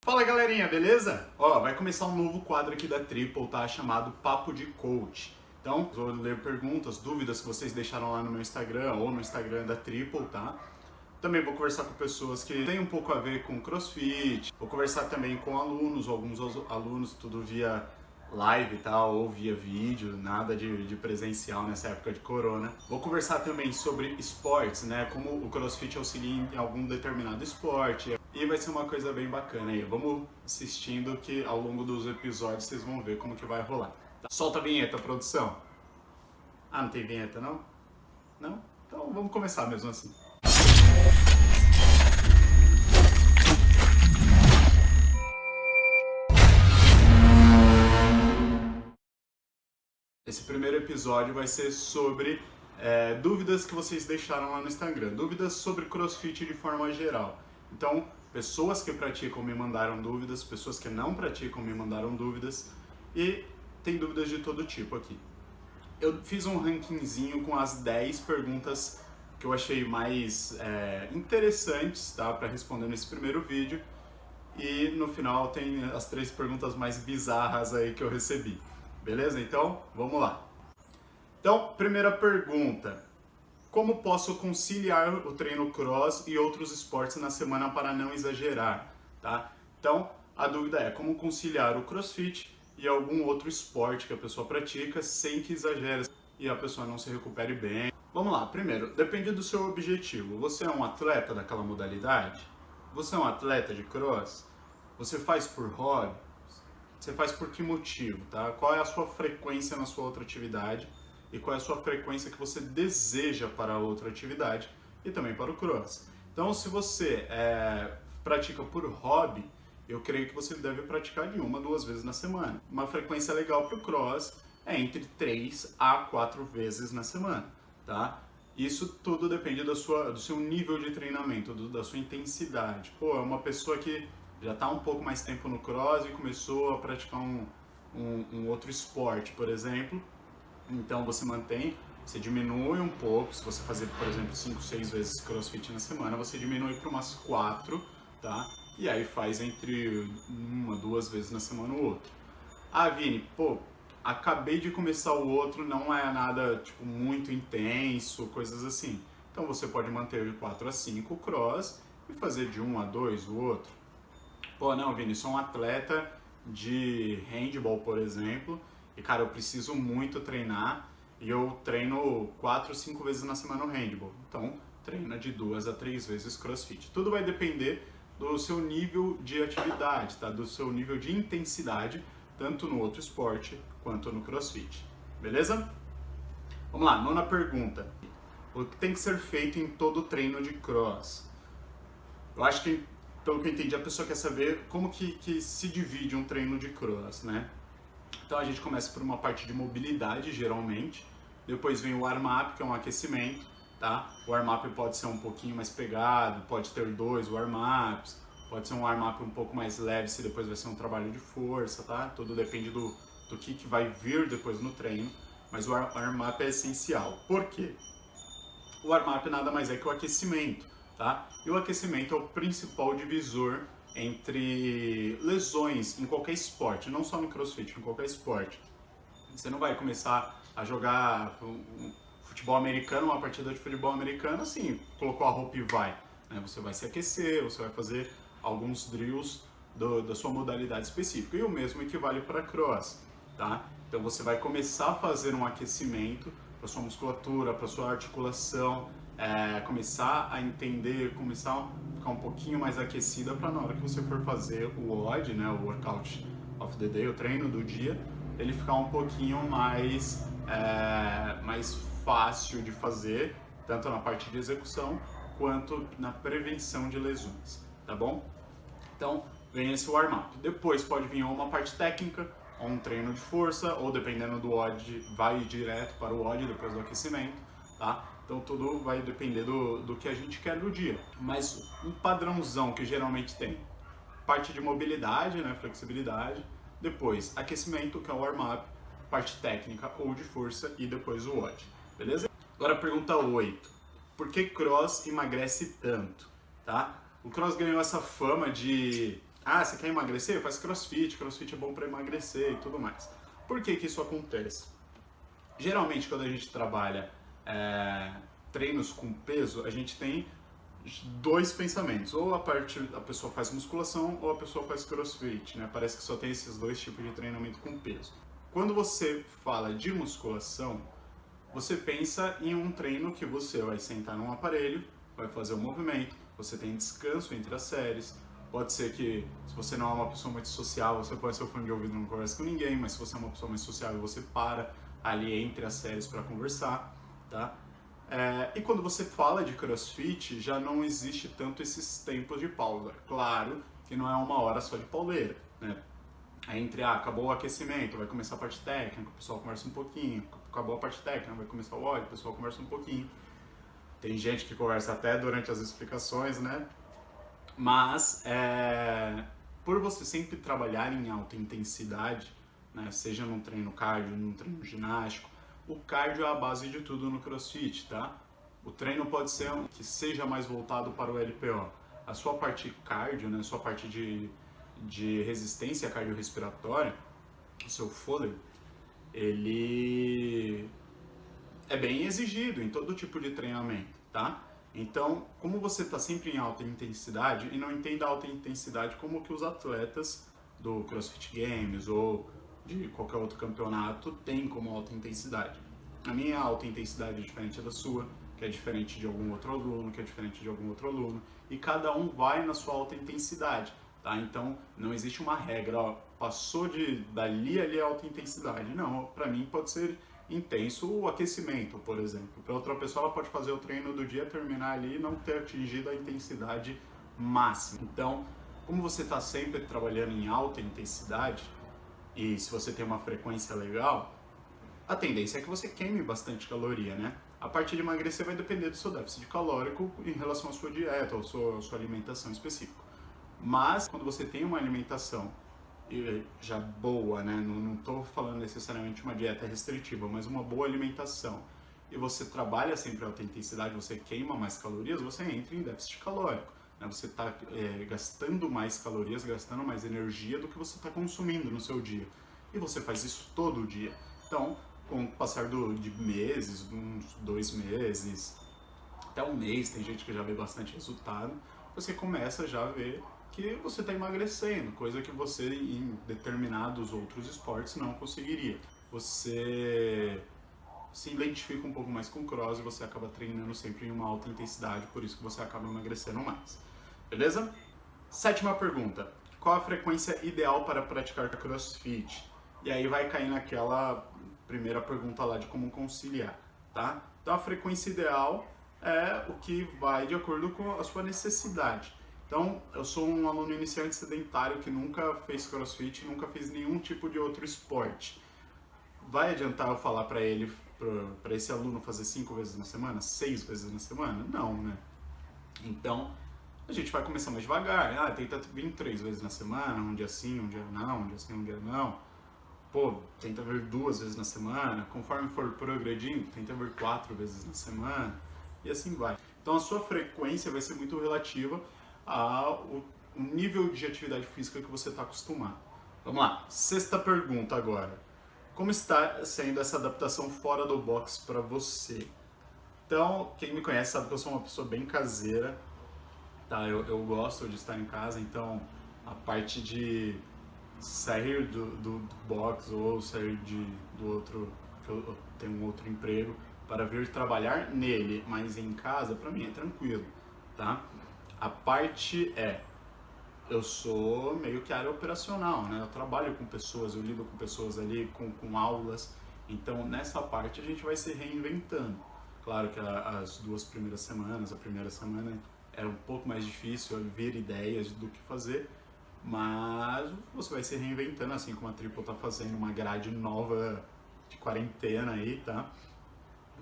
Fala galerinha, beleza? Ó, vai começar um novo quadro aqui da Triple, tá? Chamado Papo de Coach. Então, vou ler perguntas, dúvidas que vocês deixaram lá no meu Instagram ou no Instagram da Triple, tá? Também vou conversar com pessoas que têm um pouco a ver com CrossFit. Vou conversar também com alunos, alguns alunos, tudo via live e tal, ou via vídeo, nada de presencial nessa época de corona. Vou conversar também sobre esportes, né? Como o CrossFit auxilia em algum determinado esporte. E vai ser uma coisa bem bacana aí. Vamos assistindo que ao longo dos episódios vocês vão ver como que vai rolar. Solta a vinheta, produção. Ah, não tem vinheta não? Não? Então vamos começar mesmo assim. Esse primeiro episódio vai ser sobre dúvidas que vocês deixaram lá no Instagram. Dúvidas sobre CrossFit de forma geral. Então, pessoas que praticam me mandaram dúvidas, pessoas que não praticam me mandaram dúvidas e tem dúvidas de todo tipo aqui. Eu fiz um rankingzinho com as 10 perguntas que eu achei mais interessantes, tá, para responder nesse primeiro vídeo. E no final tem as 3 perguntas mais bizarras aí que eu recebi. Beleza? Então, vamos lá. Então, primeira pergunta. Como posso conciliar o treino cross e outros esportes na semana para não exagerar? Tá? Então, a dúvida é como conciliar o CrossFit e algum outro esporte que a pessoa pratica sem que exagere e a pessoa não se recupere bem. Vamos lá, primeiro, depende do seu objetivo. Você é um atleta daquela modalidade? Você é um atleta de cross? Você faz por hobby? Você faz por que motivo, tá? Qual é a sua frequência na sua outra atividade e qual é a sua frequência que você deseja para a outra atividade e também para o cross. Então, se você pratica por hobby, eu creio que você deve praticar de 1 a 2 vezes na semana. Uma frequência legal para o cross é entre 3 a 4 vezes na semana, tá? Isso tudo depende do seu nível de treinamento, da sua intensidade. Pô, é uma pessoa que já está um pouco mais tempo no cross e começou a praticar um outro esporte, por exemplo. Então você diminui um pouco. Se você fazer, por exemplo, 5, 6 vezes CrossFit na semana, você diminui para umas 4, tá? E aí faz entre 1, 2 vezes na semana o outro. Ah, Vini, pô, acabei de começar o outro, não é nada tipo muito intenso, coisas assim. Então você pode manter de 4 a 5 o cross e fazer de 1 a 2 o outro. Pô, não, Vini, sou um atleta de handball, por exemplo, e cara, eu preciso muito treinar e eu treino 4, 5 vezes na semana no handball. Então, treina de 2 a 3 vezes CrossFit. Tudo vai depender do seu nível de atividade, tá? Do seu nível de intensidade, tanto no outro esporte quanto no CrossFit. Beleza? Vamos lá, nona pergunta. O que tem que ser feito em todo treino de cross? Eu acho que, pelo que eu entendi, a pessoa quer saber como que se divide um treino de cross, né? Então a gente começa por uma parte de mobilidade, geralmente. Depois vem o warm-up, que é um aquecimento, tá? O warm-up pode ser um pouquinho mais pegado, pode ter 2 warm-ups, pode ser um warm-up um pouco mais leve, se depois vai ser um trabalho de força, tá? Tudo depende do que vai vir depois no treino, mas o warm-up é essencial. Por quê? O warm-up nada mais é que o aquecimento, tá? E o aquecimento é o principal divisor entre lesões em qualquer esporte, não só no CrossFit, em qualquer esporte. Você não vai começar a jogar futebol americano, uma partida de futebol americano, assim, colocou a roupa e vai. Né? Você vai se aquecer, você vai fazer alguns drills da sua modalidade específica. E o mesmo equivale para cross, tá? Então você vai começar a fazer um aquecimento para sua musculatura, para sua articulação, começar a entender, começar a ficar um pouquinho mais aquecida para na hora que você for fazer o WOD, né, o Workout of the Day, o treino do dia, ele ficar um pouquinho mais fácil de fazer, tanto na parte de execução quanto na prevenção de lesões, tá bom? Então, vem esse warm-up. Depois pode vir uma parte técnica, ou um treino de força, ou dependendo do WOD, vai direto para o WOD depois do aquecimento, tá? Então tudo vai depender do que a gente quer do dia. Mas um padrãozão que geralmente tem, parte de mobilidade, né, flexibilidade, depois aquecimento, que é o warm-up, parte técnica ou de força e depois o WOD, beleza? Agora pergunta 8. Por que cross emagrece tanto? Tá? O cross ganhou essa fama de Ah, você quer emagrecer? Faz crossfit, crossfit é bom para emagrecer e tudo mais. Por que que isso acontece? Geralmente, quando a gente trabalha é, treinos com peso, a gente tem dois pensamentos. Ou a pessoa faz musculação ou a pessoa faz crossfit, né? Parece que só tem esses dois tipos de treinamento com peso. Quando você fala de musculação, você pensa em um treino que você vai sentar num aparelho, vai fazer um movimento, você tem descanso entre as séries. Pode ser que, se você não é uma pessoa muito social, você pode ser o fone de ouvido e não conversa com ninguém, mas se você é uma pessoa mais sociável, você para ali entre as séries para conversar, tá? E quando você fala de CrossFit, já não existe tanto esses tempos de pausa. Claro que não é uma hora só de pauleira, né? Acabou o aquecimento, vai começar a parte técnica, o pessoal conversa um pouquinho. Acabou a parte técnica, vai começar o óleo, o pessoal conversa um pouquinho. Tem gente que conversa até durante as explicações, né? Mas, por você sempre trabalhar em alta intensidade, né, seja num treino cardio, num treino ginástico, o cardio é a base de tudo no CrossFit, tá? O treino pode ser um que seja mais voltado para o LPO. A sua parte cardio, né, a sua parte de resistência cardiorrespiratória, o seu fôlego, ele é bem exigido em todo tipo de treinamento, tá? Então, como você está sempre em alta intensidade, e não entenda alta intensidade como que os atletas do CrossFit Games ou de qualquer outro campeonato têm como alta intensidade. A minha alta intensidade é diferente da sua, que é diferente de algum outro aluno, que é diferente de algum outro aluno, e cada um vai na sua alta intensidade, tá? Então, não existe uma regra, ó, passou dali ali é alta intensidade. Não, para mim pode ser intenso o aquecimento, por exemplo. Para outra pessoa, ela pode fazer o treino do dia, terminar ali e não ter atingido a intensidade máxima. Então, como você está sempre trabalhando em alta intensidade, e se você tem uma frequência legal, a tendência é que você queime bastante caloria, né? A parte de emagrecer vai depender do seu déficit calórico em relação à sua dieta ou sua alimentação específica. Mas, quando você tem uma alimentação já boa, né? Não estou falando necessariamente uma dieta restritiva, mas uma boa alimentação, e você trabalha sempre a alta intensidade, você queima mais calorias, você entra em déficit calórico. Né? Você está gastando mais calorias, gastando mais energia do que você está consumindo no seu dia. E você faz isso todo dia. Então, com o passar de meses, uns 2 meses, até um mês, tem gente que já vê bastante resultado, você começa já a ver que você está emagrecendo, coisa que você em determinados outros esportes não conseguiria. Você se identifica um pouco mais com o cross e você acaba treinando sempre em uma alta intensidade, por isso que você acaba emagrecendo mais. Beleza? Sétima pergunta. Qual a frequência ideal para praticar CrossFit? E aí vai cair naquela primeira pergunta lá de como conciliar, tá? Então a frequência ideal é o que vai de acordo com a sua necessidade. Então, eu sou um aluno iniciante sedentário que nunca fez CrossFit, nunca fez nenhum tipo de outro esporte. Vai adiantar eu falar para ele, para esse aluno fazer 5 vezes na semana, 6 vezes na semana? Não, né? Então, a gente vai começar mais devagar. Tenta vir 3 vezes na semana, um dia sim, um dia não, um dia sim, um dia não. Pô, tenta vir 2 vezes na semana. Conforme for progredindo, tenta vir 4 vezes na semana. E assim vai. Então, a sua frequência vai ser muito relativa ao nível de atividade física que você está acostumado. Vamos lá, sexta pergunta agora. Como está sendo essa adaptação fora do box para você? Então, quem me conhece sabe que eu sou uma pessoa bem caseira, tá? Eu gosto de estar em casa, então a parte de sair do box ou sair do outro, que eu tenho um outro emprego, para vir trabalhar nele, mas em casa, para mim é tranquilo, tá? A parte eu sou meio que área operacional, né? Eu trabalho com pessoas, eu lido com pessoas ali, com aulas. Então, nessa parte a gente vai se reinventando. Claro que as 2 primeiras semanas, a primeira semana era um pouco mais difícil ver ideias do que fazer, mas você vai se reinventando, assim como a Triple tá fazendo uma grade nova de quarentena aí, tá?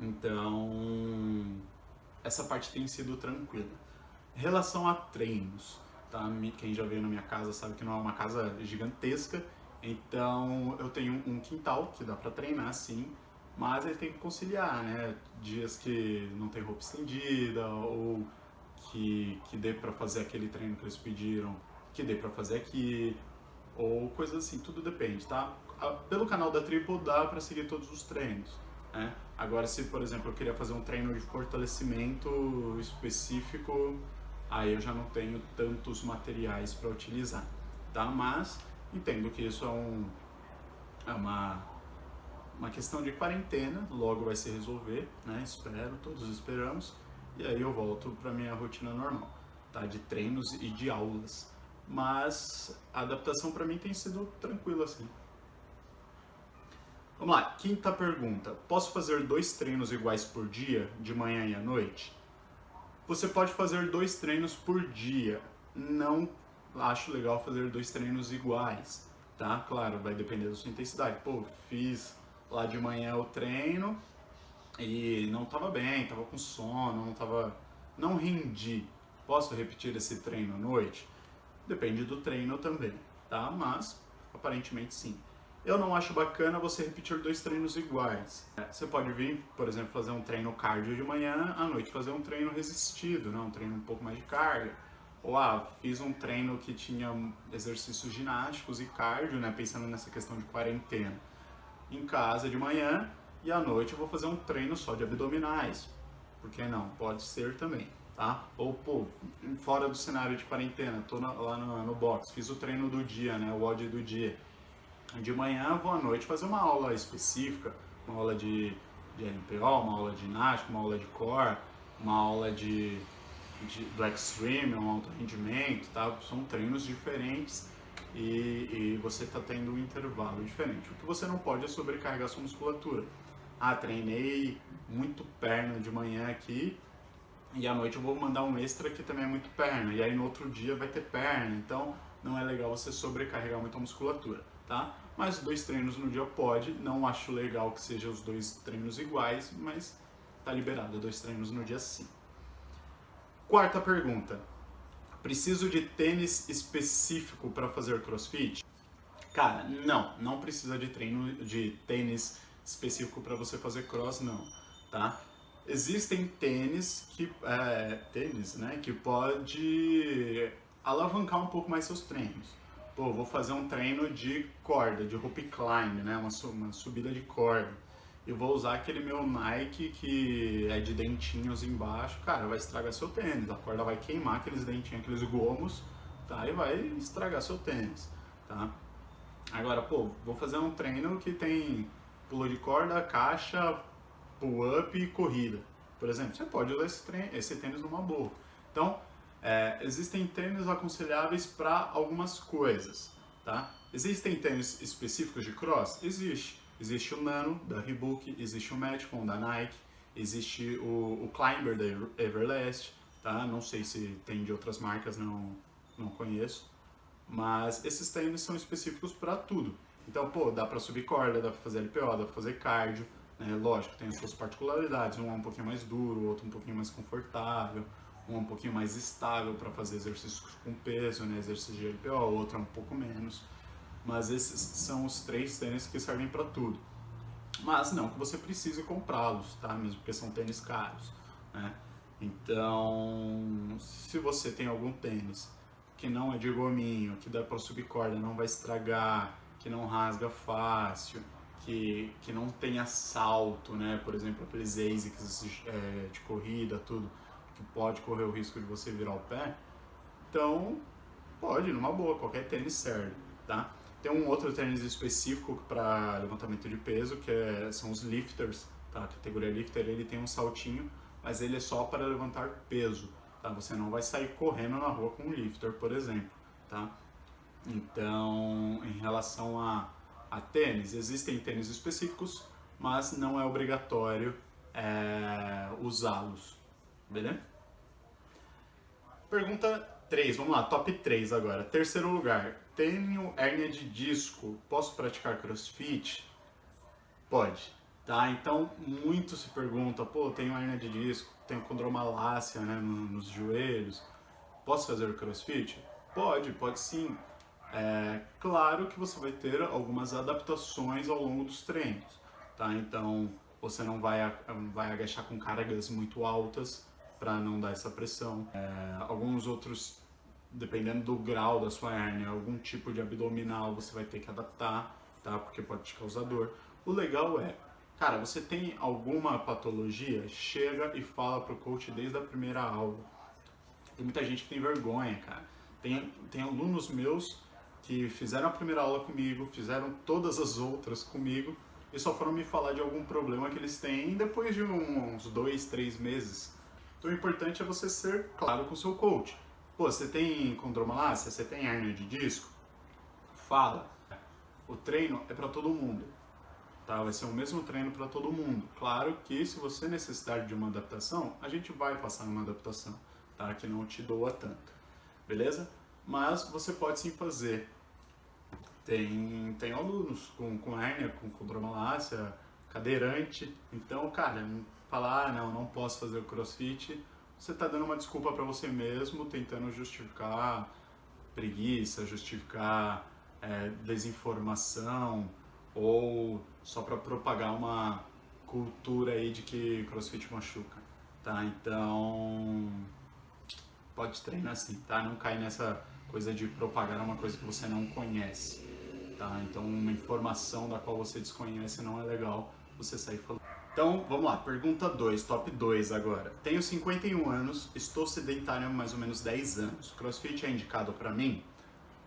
Então, essa parte tem sido tranquila. Em relação a treinos, tá? Quem já veio na minha casa sabe que não é uma casa gigantesca, então eu tenho um quintal que dá para treinar sim, mas ele tem que conciliar, né? Dias que não tem roupa estendida ou que dê para fazer aquele treino que eles pediram que dê pra fazer aqui, ou coisas assim, tudo depende, tá? Pelo canal da Triple dá pra seguir todos os treinos, né? Agora, se por exemplo eu queria fazer um treino de fortalecimento específico, aí eu já não tenho tantos materiais para utilizar, tá? Mas entendo que isso é uma questão de quarentena, logo vai se resolver, né? Espero, todos esperamos, e aí eu volto para minha rotina normal, tá? De treinos e de aulas. Mas a adaptação para mim tem sido tranquila assim. Vamos lá, quinta pergunta. Posso fazer 2 treinos iguais por dia, de manhã e à noite? Você pode fazer 2 treinos por dia. Não acho legal fazer 2 treinos iguais, tá? Claro, vai depender da sua intensidade. Pô, fiz lá de manhã o treino e não tava bem, tava com sono, não rendi. Posso repetir esse treino à noite? Depende do treino também, tá? Mas aparentemente sim. Eu não acho bacana você repetir 2 treinos iguais. Você pode vir, por exemplo, fazer um treino cardio de manhã, à noite fazer um treino resistido, né? Um treino um pouco mais de carga. Ou fiz um treino que tinha exercícios ginásticos e cardio, né? Pensando nessa questão de quarentena. Em casa de manhã e à noite eu vou fazer um treino só de abdominais. Por que não? Pode ser também, tá? Ou, pô, fora do cenário de quarentena, tô lá no box, fiz o treino do dia, né? O WOD do dia. De manhã vou à noite fazer uma aula específica, uma aula de LPO, uma aula de ginástica, uma aula de core, uma aula do extreme, um alto rendimento, tá? São treinos diferentes e você está tendo um intervalo diferente. O que você não pode é sobrecarregar sua musculatura. Treinei muito perna de manhã aqui e à noite eu vou mandar um extra que também é muito perna, e aí no outro dia vai ter perna, então não é legal você sobrecarregar muito a musculatura, tá? Mas 2 treinos no dia pode, não acho legal que sejam os 2 treinos iguais, mas tá liberado 2 treinos no dia sim. Quarta pergunta, preciso de tênis específico para fazer CrossFit? Cara, não precisa de tênis específico para você fazer cross, não, tá? Existem tênis, né, que pode alavancar um pouco mais seus treinos. Pô, vou fazer um treino de corda, de rope climb, né, uma subida de corda. Eu vou usar aquele meu Nike que é de dentinhos embaixo, cara, vai estragar seu tênis. A corda vai queimar aqueles dentinhos, aqueles gomos, tá? E vai estragar seu tênis, tá? Agora, pô, vou fazer um treino que tem pulo de corda, caixa, pull-up e corrida, por exemplo. Você pode usar esse tênis numa boa. Então, existem tênis aconselháveis para algumas coisas, tá? Existem tênis específicos de cross? Existe. Existe o Nano, da Reebok, existe o Metcon, da Nike, existe o Climber, da Everlast, tá? Não sei se tem de outras marcas, não conheço. Mas esses tênis são específicos para tudo. Então, pô, dá para subir corda, dá para fazer LPO, dá para fazer cardio, né? Lógico, tem as suas particularidades, um é um pouquinho mais duro, o outro um pouquinho mais confortável, um é um pouquinho mais estável para fazer exercícios com peso, né? Exercício de LPO, o outro é um pouco menos. Mas esses são os 3 tênis que servem para tudo. Mas não que você precise comprá-los, tá? Mesmo porque são tênis caros, né? Então, se você tem algum tênis que não é de gominho, que dá para subir corda, não vai estragar, que não rasga fácil, que não tenha salto, né? Por exemplo, aqueles ASICs de corrida, tudo, que pode correr o risco de você virar o pé. Então, pode, numa boa, qualquer tênis serve, tá? Tem um outro tênis específico para levantamento de peso, são os lifters, tá? A categoria lifter, ele tem um saltinho, mas ele é só para levantar peso, tá? Você não vai sair correndo na rua com um lifter, por exemplo, tá? Então, em relação a tênis, existem tênis específicos, mas não é obrigatório usá-los, beleza? Pergunta 3, vamos lá, top 3 agora. Terceiro lugar, tenho hérnia de disco, posso praticar CrossFit? Pode, tá? Então, muito se pergunta, pô, tenho hérnia de disco, tenho condromalácia, né, nos joelhos, posso fazer CrossFit? Pode sim. Claro que você vai ter algumas adaptações ao longo dos treinos, tá? Então, você não vai agachar com cargas muito altas para não dar essa pressão. Alguns outros dependendo do grau da sua hérnia, algum tipo de abdominal você vai ter que adaptar, tá? Porque pode te causar dor. O legal é, cara, você tem alguma patologia, chega e fala pro coach desde a primeira aula. Tem muita gente que tem vergonha, cara. Tem alunos meus que fizeram a primeira aula comigo, fizeram todas as outras comigo e só foram me falar de algum problema que eles têm depois de uns 2, 3 meses. Então o importante é você ser claro com o seu coach. Pô, você tem condromalácia? Você tem hérnia de disco? Fala. O treino é para todo mundo, tá? Vai ser o mesmo treino para todo mundo. Claro que se você necessitar de uma adaptação, a gente vai passar uma adaptação, tá? Que não te doa tanto, beleza? Mas você pode sim fazer. Tem alunos com hérnia, com condromalácia, cadeirante. Então, cara, falar, não posso fazer o crossfit, você tá dando uma desculpa para você mesmo, tentando justificar preguiça, justificar desinformação, ou só para propagar uma cultura aí de que crossfit machuca, tá? Então, pode treinar assim, tá? Não cai nessa coisa de propagar uma coisa que você não conhece, tá? Então, uma informação da qual você desconhece não é legal você sair falando. Então, vamos lá, pergunta 2, top 2 agora. Tenho 51 anos, estou sedentário há mais ou menos 10 anos. CrossFit é indicado para mim?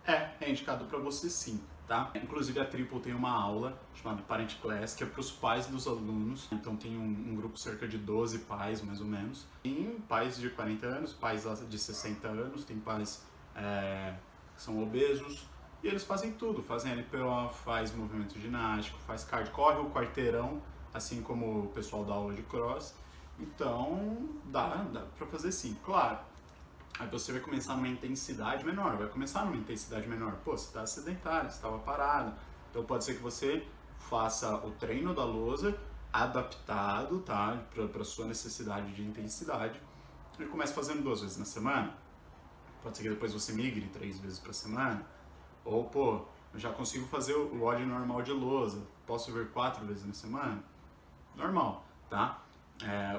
É indicado para você sim, tá? Inclusive a Triple tem uma aula chamada Parent Class, que é para os pais dos alunos. Então tem um grupo cerca de 12 pais, mais ou menos. Tem pais de 40 anos, pais de 60 anos, tem pais que são obesos. E eles fazem tudo, fazem LPO, faz movimento ginástico, faz cardio, corre o quarteirão, assim como o pessoal da aula de cross. Então dá para fazer sim, claro. Aí você vai começar numa intensidade menor, Pô, você está sedentário, você estava parado. Então pode ser que você faça o treino da lousa adaptado, tá? Para sua necessidade de intensidade. E comece fazendo 2 vezes na semana. Pode ser que depois você migre 3 vezes por semana. Ou, pô, eu já consigo fazer o WOD normal de lousa. Posso ver 4 vezes na semana? Normal, tá?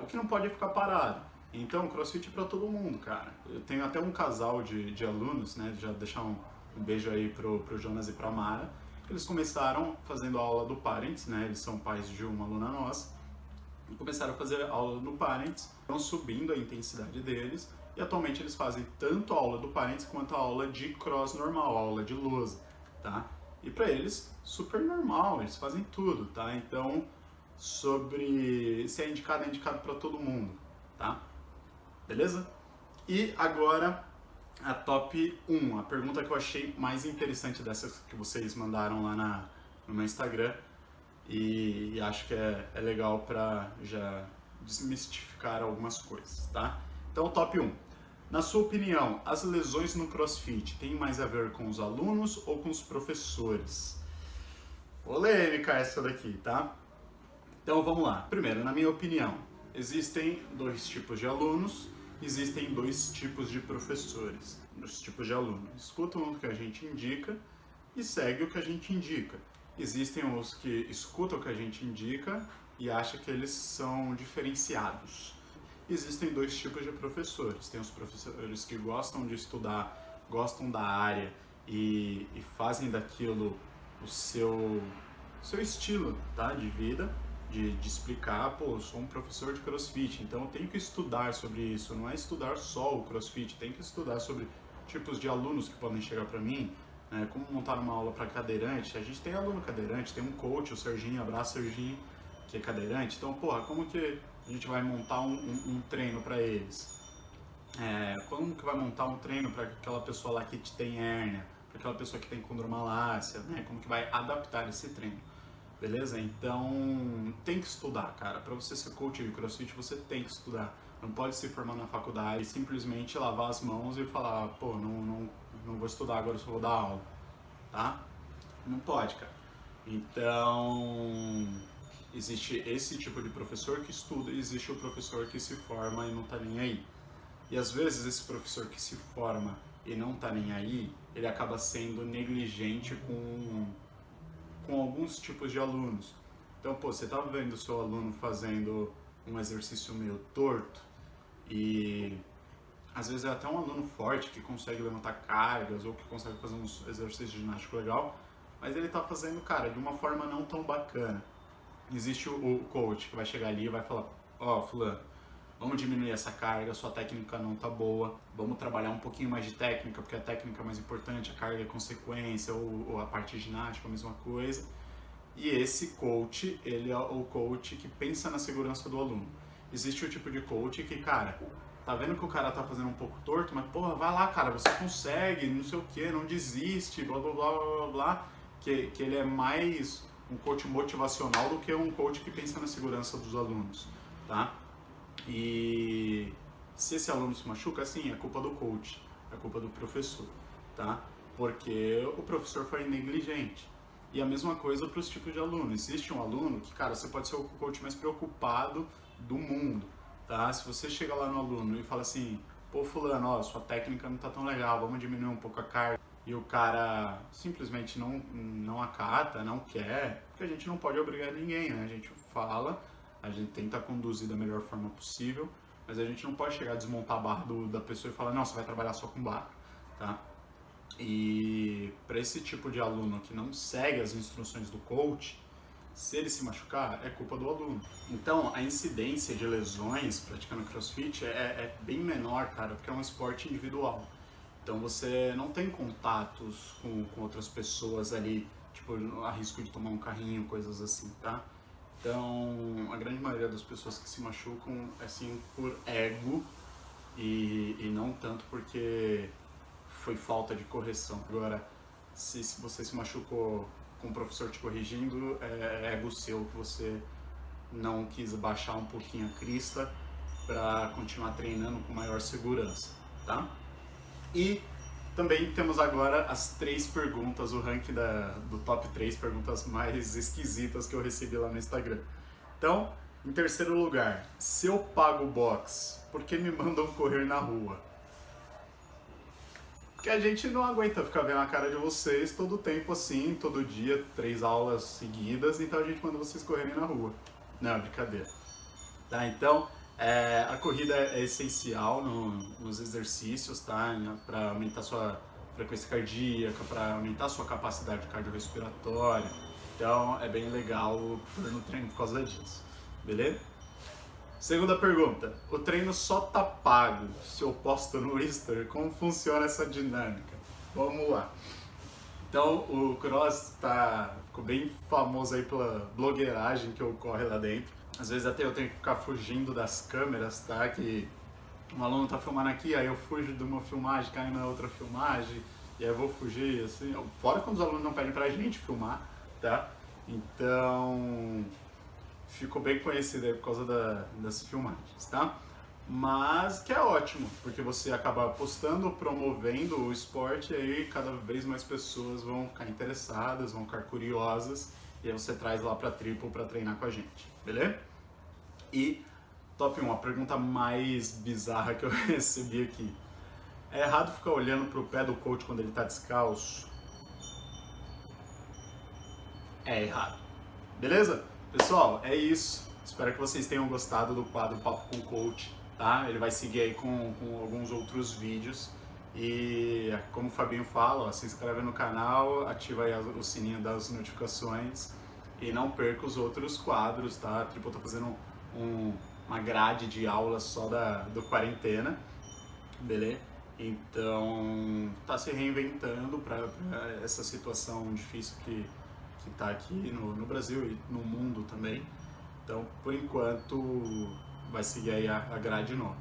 O que não pode é ficar parado. Então, CrossFit é pra todo mundo, cara. Eu tenho até um casal de alunos, né? Já deixar um beijo aí pro Jonas e pra Mara. Eles começaram fazendo a aula do Parents, né? Eles são pais de uma aluna nossa. E começaram a fazer a aula do Parents, estão subindo a intensidade deles. E atualmente eles fazem tanto a aula do Parents quanto a aula de cross normal, a aula de lousa, tá? E pra eles, super normal, eles fazem tudo, tá? Então, sobre se é indicado para todo mundo, tá? Beleza? E agora a top 1, a pergunta que eu achei mais interessante dessas que vocês mandaram lá no meu Instagram e acho que é legal para já desmistificar algumas coisas, tá? Então, top 1. Na sua opinião, as lesões no CrossFit têm mais a ver com os alunos ou com os professores? Polêmica essa daqui, tá? Então vamos lá. Primeiro, na minha opinião, existem 2 tipos de alunos, existem 2 tipos de professores, 2 tipos de alunos. Escutam o que a gente indica e segue o que a gente indica. Existem os que escutam o que a gente indica e acham que eles são diferenciados. Existem 2 tipos de professores. Tem os professores que gostam de estudar, gostam da área e fazem daquilo o seu estilo, tá, de vida, de explicar, pô, eu sou um professor de CrossFit, então eu tenho que estudar sobre isso, não é estudar só o CrossFit, tem que estudar sobre tipos de alunos que podem chegar para mim, né, como montar uma aula para cadeirante. A gente tem aluno cadeirante, tem um coach, o Serginho, abraço Serginho, que é cadeirante. Então, porra, como que a gente vai montar um treino para eles? Como que vai montar um treino para aquela pessoa lá que tem hérnia, para aquela pessoa que tem condromalácia, né? Como que vai adaptar esse treino? Beleza? Então, tem que estudar, cara. Para você ser coach de CrossFit, você tem que estudar. Não pode se formar na faculdade e simplesmente lavar as mãos e falar, pô, não vou estudar agora, eu só vou dar aula, tá? Não pode, cara. Então, existe esse tipo de professor que estuda e existe o professor que se forma e não tá nem aí. E às vezes esse professor que se forma e não tá nem aí, ele acaba sendo negligente com alguns tipos de alunos. Então, pô, você tá vendo o seu aluno fazendo um exercício meio torto e às vezes é até um aluno forte que consegue levantar cargas ou que consegue fazer uns exercícios de ginástica legal, mas ele tá fazendo, cara, de uma forma não tão bacana. Existe o coach que vai chegar ali e vai falar, ó, fulano, vamos diminuir essa carga, sua técnica não tá boa, vamos trabalhar um pouquinho mais de técnica, porque a técnica é mais importante, a carga é consequência, ou a parte ginástica é a mesma coisa. E esse coach, ele é o coach que pensa na segurança do aluno. Existe o tipo de coach que, cara, tá vendo que o cara tá fazendo um pouco torto, mas, porra, vai lá, cara, você consegue, não sei o que, não desiste, blá, blá, blá, blá, blá, que ele é mais um coach motivacional do que um coach que pensa na segurança dos alunos, tá? E se esse aluno se machuca, assim, é culpa do coach, é culpa do professor, tá? Porque o professor foi negligente. E a mesma coisa para os tipos de aluno. Existe um aluno que, cara, você pode ser o coach mais preocupado do mundo, tá? Se você chega lá no aluno e fala assim, pô, fulano, ó, sua técnica não tá tão legal, vamos diminuir um pouco a carga, e o cara simplesmente não acata, não quer, porque a gente não pode obrigar ninguém, né? A gente fala, a gente tenta conduzir da melhor forma possível, mas a gente não pode chegar a desmontar a barra da pessoa e falar, não, você vai trabalhar só com barra, tá? E para esse tipo de aluno que não segue as instruções do coach, se ele se machucar, é culpa do aluno. Então, a incidência de lesões praticando CrossFit é bem menor, cara, porque é um esporte individual. Então, você não tem contatos com outras pessoas ali, tipo, a risco de tomar um carrinho, coisas assim, tá? Então, a grande maioria das pessoas que se machucam é assim por ego e não tanto porque foi falta de correção. Agora, se você se machucou com o professor te corrigindo, é ego seu que você não quis baixar um pouquinho a crista para continuar treinando com maior segurança, tá? E também temos agora as 3 perguntas, o ranking do top 3 perguntas mais esquisitas que eu recebi lá no Instagram. Então, em terceiro lugar, se eu pago box, por que me mandam correr na rua? Porque a gente não aguenta ficar vendo a cara de vocês todo o tempo assim, todo dia, 3 aulas seguidas, então a gente manda vocês correrem na rua. Não, é brincadeira. Tá, então, a corrida é essencial nos exercícios, tá? Para aumentar sua frequência cardíaca, para aumentar sua capacidade cardiorrespiratória. Então, é bem legal no treino por causa disso. Beleza? Segunda pergunta, o treino só tá pago se eu posto no Insta? Como funciona essa dinâmica? Vamos lá. Então, o Cross ficou bem famoso aí pela blogueiragem que ocorre lá dentro. Às vezes até eu tenho que ficar fugindo das câmeras, tá? Que um aluno tá filmando aqui, aí eu fujo de uma filmagem, caio na outra filmagem, e aí eu vou fugir, assim. Fora quando os alunos não pedem pra gente filmar, tá? Então, ficou bem conhecido aí por causa das filmagens, tá? Mas que é ótimo, porque você acaba postando, promovendo o esporte e aí cada vez mais pessoas vão ficar interessadas, vão ficar curiosas e aí você traz lá pra Triple pra treinar com a gente, beleza? E top 1, a pergunta mais bizarra que eu recebi aqui. É errado ficar olhando pro pé do coach quando ele tá descalço? É errado. Beleza? Pessoal, é isso. Espero que vocês tenham gostado do quadro Papo com Coach, tá? Ele vai seguir aí com alguns outros vídeos. E como o Fabinho fala, ó, se inscreve no canal, ativa aí o sininho das notificações e não perca os outros quadros, tá? A Triple tá fazendo uma grade de aulas só do quarentena, beleza? Então, tá se reinventando para essa situação difícil que tá aqui no Brasil e no mundo também. Então, por enquanto, vai seguir aí a grade nova,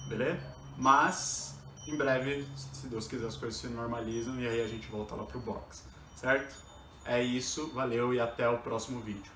beleza? Mas, em breve, se Deus quiser, as coisas se normalizam e aí a gente volta lá pro box, certo? É isso, valeu e até o próximo vídeo.